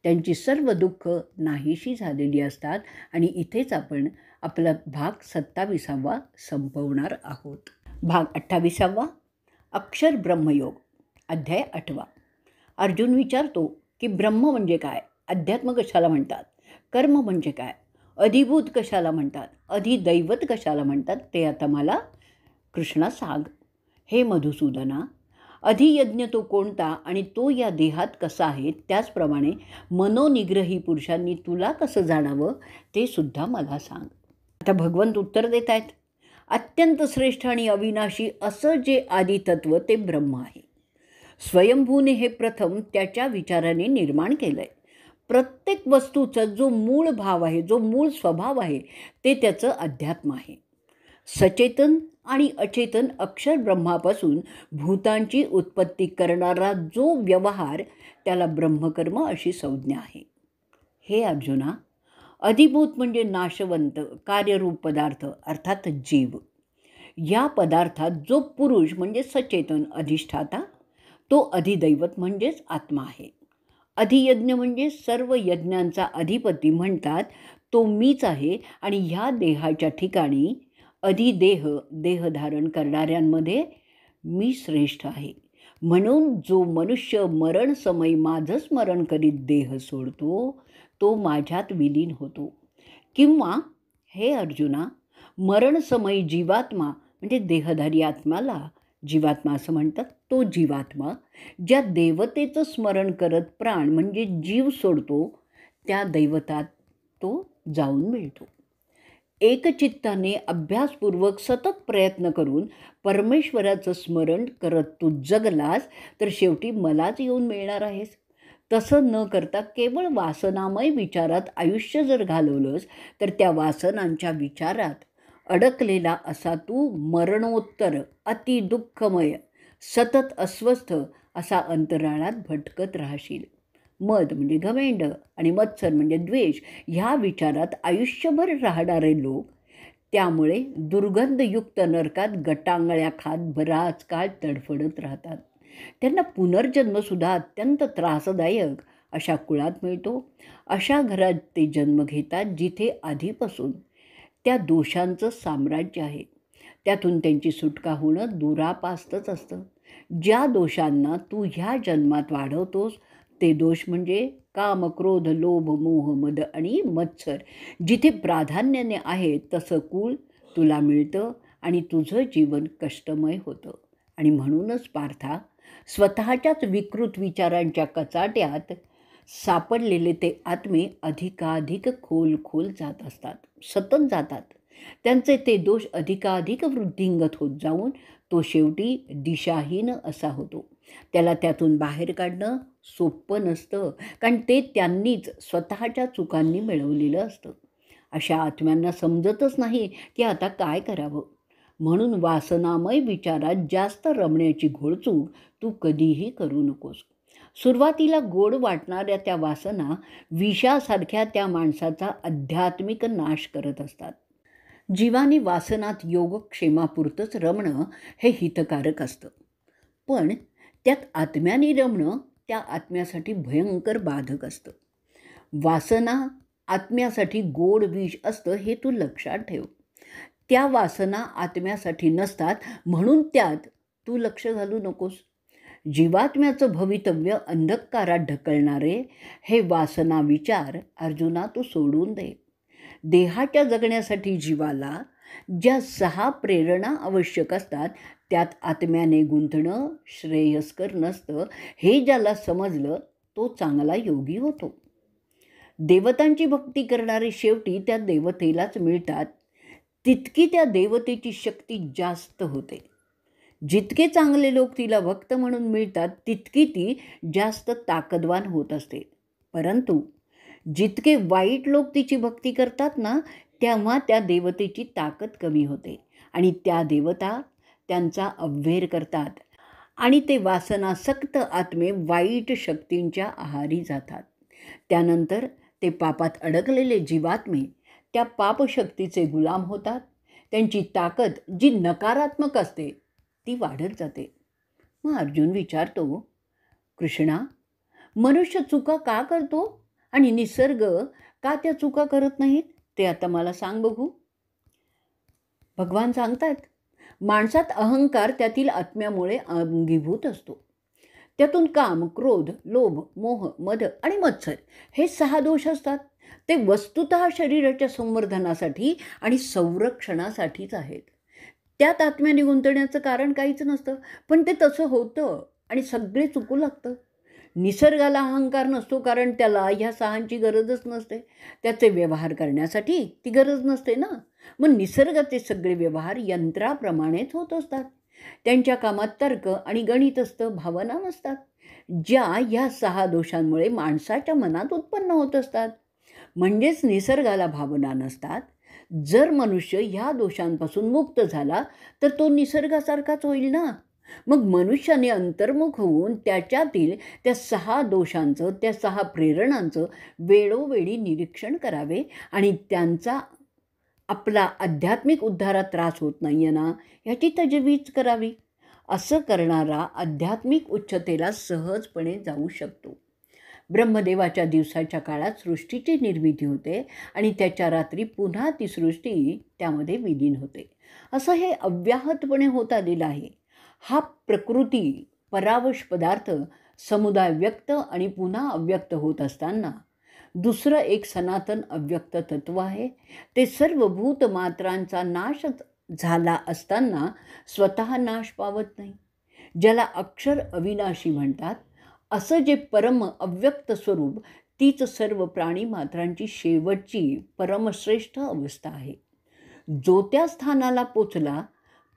त्यांची सर्व दुःख नाहीशी झालेली असतात. आणि इथेच आपण आपला भाग 27वा संपवणार आहोत. भाग 28वा, अक्षर ब्रह्मयोग, अध्याय 8. अर्जुन विचारतो की ब्रह्म म्हणजे काय, अध्यात्म कशाला म्हणतात, कर्म म्हणजे काय, अधिभूत कशाला म्हणतात, अधिदैवत कशाला म्हणतात, ते आता मला कृष्णा सांग. हे मधुसूदना, अधियज्ञ तो कोणता आणि तो या देहात कसा आहे, त्याचप्रमाणे मनोनिग्रही पुरुषांनी तुला कसं जाणावं ते सुद्धा मला सांग. आता भगवंत उत्तर देत आहेत. अत्यंत श्रेष्ठ आणि अविनाशी असं जे आदितत्व ते ब्रह्म आहे. स्वयंभूने हे प्रथम त्याच्या विचाराने निर्माण केलं आहे. प्रत्येक वस्तूचा जो मूळ भाव आहे, जो मूळ स्वभाव आहे, ते त्याचं अध्यात्म आहे. सचेतन आणि अचेतन अक्षर ब्रह्मापासून भूतांची उत्पत्ती करणारा जो व्यवहार, त्याला ब्रह्मकर्म अशी संज्ञा आहे. हे अर्जुना, अधिभूत म्हणजे नाशवंत कार्यरूप पदार्थ अर्थात जीव. या पदार्थात जो पुरुष म्हणजे सचेतन अधिष्ठाता, तो अधिदैवत म्हणजेच आत्मा आहे. अधियज्ञ म्हणजे सर्व यज्ञांचा अधिपती म्हणतात तो मीच आहे. आणि ह्या देहाच्या ठिकाणी अधिदेह, देह धारण करणाऱ्यांमध्ये मी श्रेष्ठ आहे. म्हणून जो मनुष्य मरणसमयी माझं स्मरण करीत देह सोडतो, तो माझ्यात विलीन होतो. किंवा हे अर्जुना, मरणसमयी जीवात्मा म्हणजे देहधारी आत्म्याला जीवात्मा असं म्हणतात, तो जीवात्मा ज्या देवतेचं स्मरण करत प्राण म्हणजे जीव सोडतो, त्या दैवतात तो जाऊन मिळतो. एकचित्ताने अभ्यासपूर्वक सतत प्रयत्न करून परमेश्वराचं स्मरण करत तू जगलास तर शेवटी मलाच येऊन मिळणार आहेस. तसं न करता केवळ वासनामय विचारात आयुष्य जर घालवलंस तर त्या वासनांच्या विचारात अडकलेला असा तू मरणोत्तर अतिदुःखमय सतत अस्वस्थ असा अंतराळात भटकत राहशील. मद म्हणजे घमेंड आणि मत्सर म्हणजे द्वेष ह्या विचारात आयुष्यभर राहणारे लोक त्यामुळे दुर्गंधयुक्त नरकात गटांगळ्या खात बराच काळ तडफडत राहतात. त्यांना पुनर्जन्मसुद्धा अत्यंत त्रासदायक अशा कुळात मिळतो. अशा घरात ते जन्म घेतात जिथे आधीपासून त्या दोषांचं साम्राज्य आहे. त्यातून त्यांची सुटका होणं दुरापास्तच असतं. ज्या दोषांना तू ह्या जन्मात वाढवतोस ते दोष म्हणजे काम, क्रोध, लोभ, मोह, मद आणि मत्सर जिथे प्राधान्याने आहे तसं कुळ तुला मिळतं आणि तुझं जीवन कष्टमय होतं. आणि म्हणूनच पार्था, स्वतःच्याच विकृत विचारांच्या कचाट्यात सापडलेले ते आत्मे अधिकाधिक खोल जात असतात, सतत जातात. त्यांचे ते दोष अधिकाधिक वृद्धिंगत होत जाऊन तो शेवटी दिशाहीन असा होतो. त्याला त्यातून बाहेर काढणं सोपं नसतं, कारण ते त्यांनीच स्वतःच्या चुकांनी मिळवलेलं असतं. अशा आत्म्यांना समजतच नाही की आता काय करावं. म्हणून वासनामय विचारात जास्त रमण्याची घोडचूक तू कधीही करू नकोस. सुरुवातीला गोड वाटणाऱ्या त्या वासना विषासारख्या त्या माणसाचा आध्यात्मिक नाश करत असतात. जीवानी वासनात योगक्षेमापुरतंच रमणं हे हितकारक असतं, पण त्यात आत्म्याने रमणं त्या आत्म्यासाठी भयंकर बाधक असतं. वासना आत्म्यासाठी गोड विष असतं हे तू लक्षात ठेव. त्या वासना आत्म्यासाठी नसतात, म्हणून त्यात तू लक्ष घालू नकोस. जीवात्म्याचं भवितव्य अंधकारात ढकलणारे हे वासना विचार अर्जुना तू सोडून दे. देहाच्या जगण्यासाठी जीवाला ज्या 6 प्रेरणा आवश्यक असतात त्यात आत्म्याने गुंतणं श्रेयस्कर नसतं, हे ज्याला समजलं तो चांगला योगी होतो. देवतांची भक्ती करणारे शेवटी त्या देवतेलाच मिळतात, तितकी त्या देवतेची शक्ती जास्त होते. जितके चांगले लोक तिला भक्त म्हणून मिळतात तितकी ती जास्त ताकदवान होत असते. परंतु जितके वाईट लोक तिची भक्ती करतात ना, तेव्हा त्या देवतेची ताकद कमी होते आणि त्या देवता त्यांचा अव्हेर करतात आणि ते वासनासक्त आत्मे वाईट शक्तींच्या आहारी जातात. त्यानंतर ते पापात अडकलेले जीवात्मे त्या पापशक्तीचे गुलाम होतात. त्यांची ताकद जी नकारात्मक असते ती वाढत जाते. मग अर्जुन विचारतो, कृष्णा, मनुष्य चुका का करतो आणि निसर्ग का त्या चुका करत नाहीत, ते आता मला सांग बघू. भगवान सांगतात, माणसात अहंकार त्यातील आत्म्यामुळे अंगीभूत असतो. त्यातून काम, क्रोध, लोभ, मोह, मद आणि मत्सर हे 6 दोष असतात. ते वस्तुतः शरीराच्या संवर्धनासाठी आणि संरक्षणासाठीच आहेत. त्यात आत्म्याने गुंतण्याचं कारण काहीच नसतं, पण ते तसं होतं आणि सगळे चुकू लागतं. निसर्गाला अहंकार नसतो, कारण त्याला ह्या 6ची गरजच नसते. त्याचे व्यवहार करण्यासाठी ती गरज नसते ना. मग निसर्गाचे सगळे व्यवहार यंत्राप्रमाणेच होत असतात. त्यांच्या कामात तर्क आणि गणित असतं, भावना नसतात, ज्या ह्या 6 दोषांमुळे माणसाच्या मनात उत्पन्न होत असतात. म्हणजेच निसर्गाला भावना नसतात. जर मनुष्य ह्या दोषांपासून मुक्त झाला तर तो निसर्गासारखाच होईल ना. मग मनुष्याने अंतर्मुख होऊन त्याच्यातील त्या 6 दोषांचं, त्या 6 प्रेरणांचं वेळोवेळी निरीक्षण करावे आणि त्यांचा आपला आध्यात्मिक उद्धारात त्रास होत नाही आहे ना ह्याची तजवीज करावी. असं करणारा आध्यात्मिक उच्चतेला सहजपणे जाऊ शकतो. ब्रह्मदेवाच्या दिवसाच्या काळात सृष्टीची निर्मिती होते आणि त्याच्या रात्री पुन्हा ती सृष्टी त्यामध्ये विलीन होते. असं हे अव्याहतपणे होत आलेलं आहे. हा प्रकृती परावश पदार्थ समुदाय व्यक्त आणि पुन्हा अव्यक्त होत असताना दुसरं एक सनातन अव्यक्त तत्व आहे. ते सर्व भूतमात्रांचा नाश झाला असताना स्वतः नाश पावत नाही. ज्याला अक्षर अविनाशी म्हणतात, असं जे परम अव्यक्त स्वरूप तीच सर्व प्राणी मात्रांची शेवटची परमश्रेष्ठ अवस्था आहे. जो त्या स्थानाला पोचला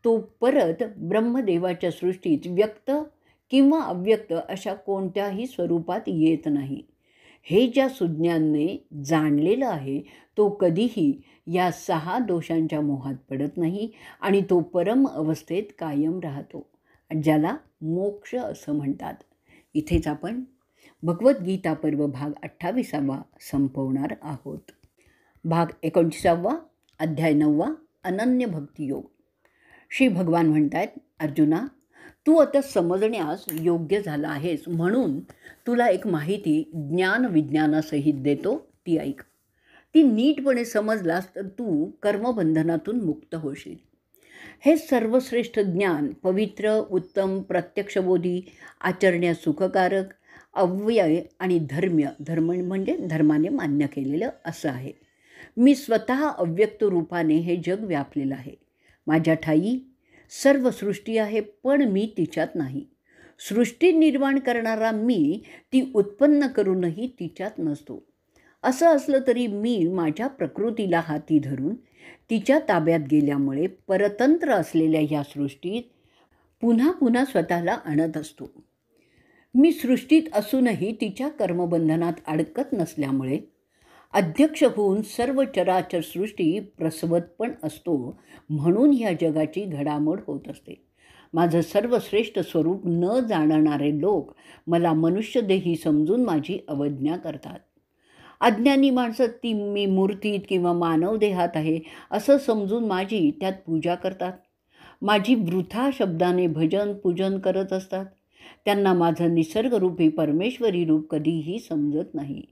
तो परत ब्रह्मदेवाच्या सृष्टीत व्यक्त किंवा अव्यक्त अशा कोणत्याही स्वरूपात येत नाही. हे ज्या सुज्ञांनी जाणलेलं आहे तो कधीही या 6 दोषांच्या मोहात पडत नाही आणि तो परम अवस्थेत कायम राहतो, ज्याला मोक्ष असं म्हणतात. इथेच आपण भगवद्गीता पर्व भाग 28 संपवणार आहोत. भाग 29 अध्याय 9 अनन्य भक्तियोग. श्री भगवान म्हणतात, अर्जुना, तू आता समजण्यास योग्य झाला आहेस, म्हणून तुला एक माहिती ज्ञान विज्ञानासहित देतो, ती ऐक. ती नीटपणे समजलास तर तू कर्मबंधनातून मुक्त होशील. हे सर्वश्रेष्ठ ज्ञान पवित्र, उत्तम, प्रत्यक्षबोधी, आचरण्यास सुखकारक, अव्यय आणि धर्म म्हणजे धर्माने मान्य केलेलं असं आहे. मी स्वतः अव्यक्त रूपाने हे जग व्यापलेलं आहे. माझ्या ठायी सर्व सृष्टी आहे, पण मी तिच्यात नाही. सृष्टी निर्माण करणारा मी ती उत्पन्न करूनही तिच्यात नसतो. असं असलं तरी मी माझ्या प्रकृतीला हाती धरून तिच्या ताब्यात गेल्यामुळे परतंत्र असलेल्या ह्या सृष्टीत पुन्हा पुन्हा स्वतःला आणत असतो. मी सृष्टीत असूनही तिच्या कर्मबंधनात अडकत नसल्यामुळे अध्यक्ष होऊन सर्व चराचर सृष्टी प्रसवत पण असतो, म्हणून ह्या जगाची घडामोड होत असते. माझं सर्वश्रेष्ठ स्वरूप न जाणणारे लोक मला मनुष्यदेही समजून माझी अवज्ञा करतात. अज्ञानी माणसं ती मी मूर्तीत किंवा मानव देहात आहे असं समजून माझी त्यात पूजा करतात. माझी वृथा शब्दाने भजन पूजन करत असतात. त्यांना माझं निसर्गरूपी परमेश्वरी रूप कधीही समजत नाही.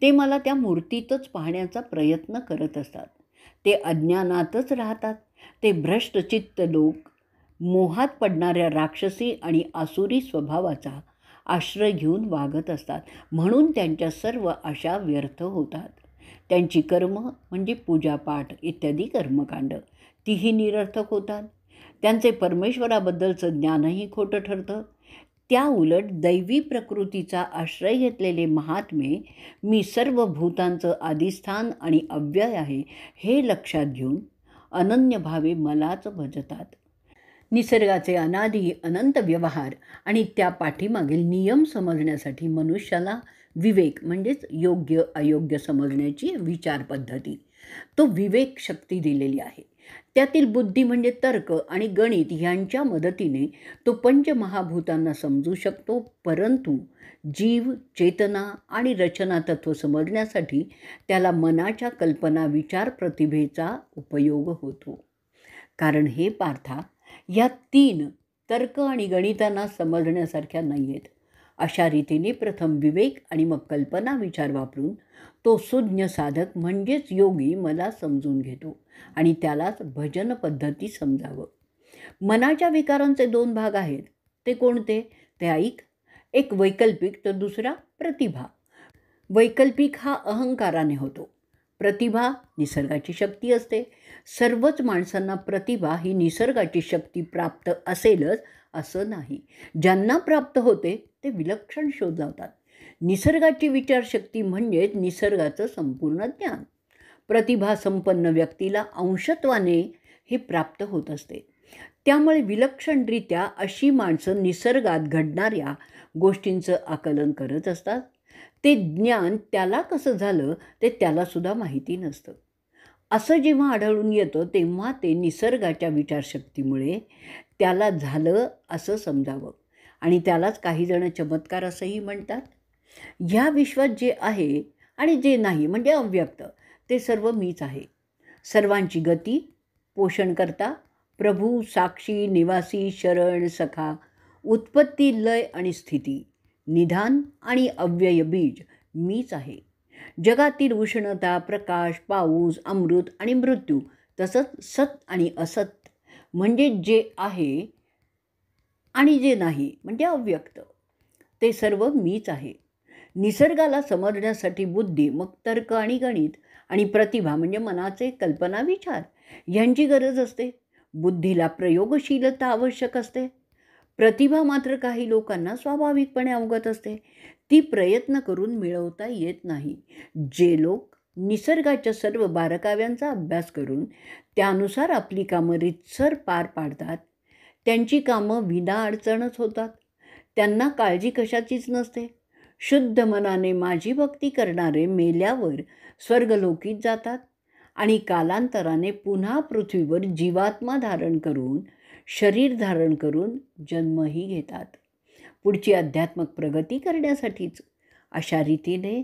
ते मला त्या मूर्तीतच पाहण्याचा प्रयत्न करत असतात. ते अज्ञानातच राहतात. ते भ्रष्टचित्त लोक मोहात पडणाऱ्या राक्षसी आणि आसुरी स्वभावाचा आश्रय घेऊन वागत असतात, म्हणून त्यांच्या सर्व आशा व्यर्थ होतात. त्यांची कर्म म्हणजे पूजापाठ इत्यादी कर्मकांड तीही निरर्थक होतात. त्यांचे परमेश्वराबद्दलचं ज्ञानही खोटं ठरतं. त्या उलट दैवी प्रकृतीचा आश्रय घेतलेले महात्मे मी सर्व भूतांचं आदिस्थान आणि अव्यय आहे हे लक्षात घेऊन अनन्य भावे मलाच भजतात. निसर्गाचे अनादी अनंत व्यवहार आणि त्या पाठीमागील नियम समजण्यासाठी मनुष्याला विवेक म्हणजेच योग्य अयोग्य समजण्याची विचार पद्धती, तो विवेक शक्ती दिलेली आहे. त्यातील बुद्धी म्हणजे तर्क आणि गणित ह्यांच्या मदतीने तो पंचमहाभूतांना समजू शकतो. परंतु जीव, चेतना आणि रचना तत्व समजण्यासाठी त्याला मनाच्या कल्पना विचार प्रतिभेचा उपयोग होतो. कारण हे पार्था, या तीन तर्क आणि गणितांना समजण्यासारख्या नाही आहेत. अशा रीतीने प्रथम विवेक आणि मग कल्पना विचार वापरून तो सुज्ञ साधक म्हणजेच योगी मला समजून घेतो आणि त्यालाच भजन पद्धती समजावं. मनाच्या विकारांचे दोन भाग आहेत. ते कोणते ते ऐक. एक वैकल्पिक तर दुसरा प्रतिभा. वैकल्पिक हा अहंकाराने होतो. प्रतिभा निसर्गाची शक्ती असते. सर्वच माणसांना प्रतिभा ही निसर्गाची शक्ती प्राप्त असेलच असं नाही. ज्यांना प्राप्त होते ते विलक्षण शोध लावतात. निसर्गाची विचारशक्ती म्हणजेच निसर्गाचं संपूर्ण ज्ञान. प्रतिभा संपन्न व्यक्तीला अंशत्वाने हे प्राप्त होत असते. त्यामुळे विलक्षणरित्या अशी माणसं निसर्गात घडणाऱ्या गोष्टींचं आकलन करत असतात. ते ज्ञान त्याला कसं झालं ते त्यालासुद्धा माहिती नसतं. असं जेव्हा आढळून येतं तेव्हा ते निसर्गाच्या विचारशक्तीमुळे त्याला झालं असं समजावं आणि त्यालाच काही जण चमत्कार असंही म्हणतात. ह्या विश्वात जे आहे आणि जे नाही म्हणजे अव्यक्त ते सर्व मीच आहे. सर्वांची गती, पोषणकर्ता, प्रभू, साक्षी, निवासी, शरण, सखा, उत्पत्ती, लय आणि स्थिती, निधान आणि अव्यय बीज मीच आहे. जगातील उष्णता, प्रकाश, पाऊस, अमृत आणि मृत्यू, तसंच सत आणि असत म्हणजे जे आहे आणि जे नाही म्हणजे अव्यक्त ते सर्व मीच आहे. निसर्गाला समजण्यासाठी बुद्धी, मग तर्क आणि गणित आणि प्रतिभा म्हणजे मनाचे कल्पना विचार यांची गरज असते. बुद्धीला प्रयोगशीलता आवश्यक असते. प्रतिभा मात्र काही लोकांना स्वाभाविकपणे अवगत असते. ती प्रयत्न करून मिळवता येत नाही. जे लोक निसर्गाच्या सर्व बारकाव्यांचा अभ्यास करून त्यानुसार आपली कामं रीतसर पार पाडतात त्यांची कामं विनाअडचणच होतात. त्यांना काळजी कशाचीच नसते. शुद्ध मनाने माझी भक्ती करणारे मेल्यावर स्वर्गलोकीत जातात आणि कालांतराने पुन्हा पृथ्वीवर जीवात्मा धारण करून शरीर धारण करून जन्मही घेतात. पुढची अध्यात्मक प्रगती करण्यासाठीच. अशा रीतीने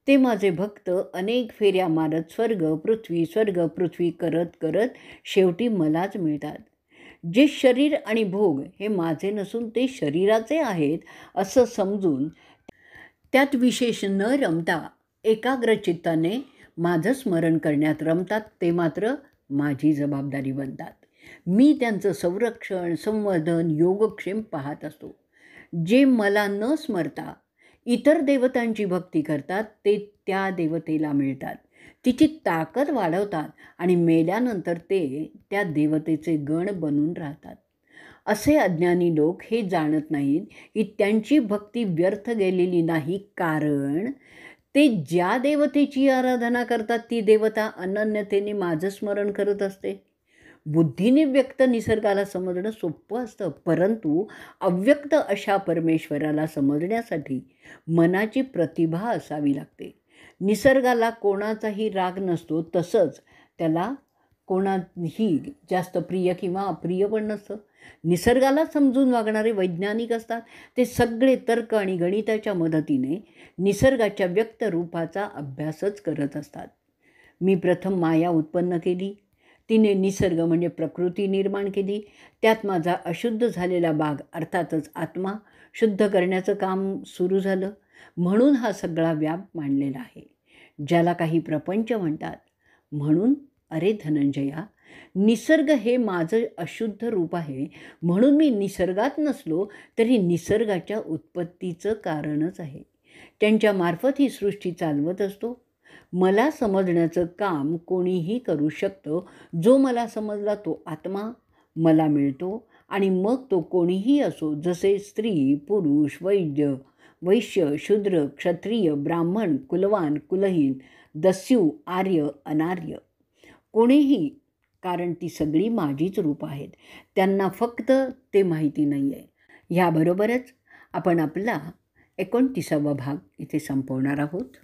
ते माझे भक्त अनेक फेऱ्या मारत स्वर्ग पृथ्वी करत करत शेवटी मलाच मिळतात. जे शरीर आणि भोग हे माझे नसून ते शरीराचे आहेत असं समजून त्यात विशेष न रमता एकाग्र चित्ताने माझं स्मरण करण्यात रमतात ते मात्र माझी जबाबदारी बनतात. मी त्यांचं संरक्षण, संवर्धन, योगक्षेम पाहत असतो. जे मला न स्मरता इतर देवतांची भक्ती करतात ते त्या देवतेला मिळतात, तिची ताकद वाढवतात आणि मेल्यानंतर ते त्या देवतेचे गण बनून राहतात. असे अज्ञानी लोक हे जाणत नाहीत की त्यांची भक्ती व्यर्थ गेलेली नाही, कारण ते ज्या देवतेची आराधना करतात ती देवता अनन्यतेने माझं स्मरण करत असते. बुद्धीने व्यक्त निसर्गाला समजणं सोपं असतं, परंतु अव्यक्त अशा परमेश्वराला समजण्यासाठी मनाची प्रतिभा असावी लागते. निसर्गाला कोणाचाही राग नसतो, तसंच त्याला कोणाही जास्त प्रिय किंवा अप्रिय पण नसतं. निसर्गाला समजून वागणारे वैज्ञानिक असतात. ते सगळे तर्क आणि गणिताच्या मदतीने निसर्गाच्या व्यक्त रूपाचा अभ्यासच करत असतात. मी प्रथम माया उत्पन्न केली, तिने निसर्ग म्हणजे प्रकृती निर्माण केली, त्यात माझा अशुद्ध झालेला भाग अर्थातच आत्मा शुद्ध करण्याचं काम सुरू झालं. म्हणून हा सगळा व्याप मांडलेला आहे, ज्याला काही प्रपंच म्हणतात. म्हणून अरे धनंजया, निसर्ग हे माझं अशुद्ध रूप आहे, म्हणून मी निसर्गात नसलो तरी निसर्गाच्या उत्पत्तीचं कारणच आहे. त्यांच्यामार्फत ही सृष्टी चालवत असतो. मला समजण्याचं काम कोणीही करू शकतं. जो मला समजला तो आत्मा मला मिळतो आणि मग तो कोणीही असो, जसे स्त्री, पुरुष, वैश्य, शूद्र, क्षत्रिय, ब्राह्मण, कुलवान, कुलहीन, दस्यू, आर्य, अनार्य, कोणीही, कारण ती सगळी माझीच रूप आहेत. त्यांना फक्त ते माहिती नाही आहे. ह्याबरोबरच आपण आपला 29वा भाग इथे संपवणार आहोत.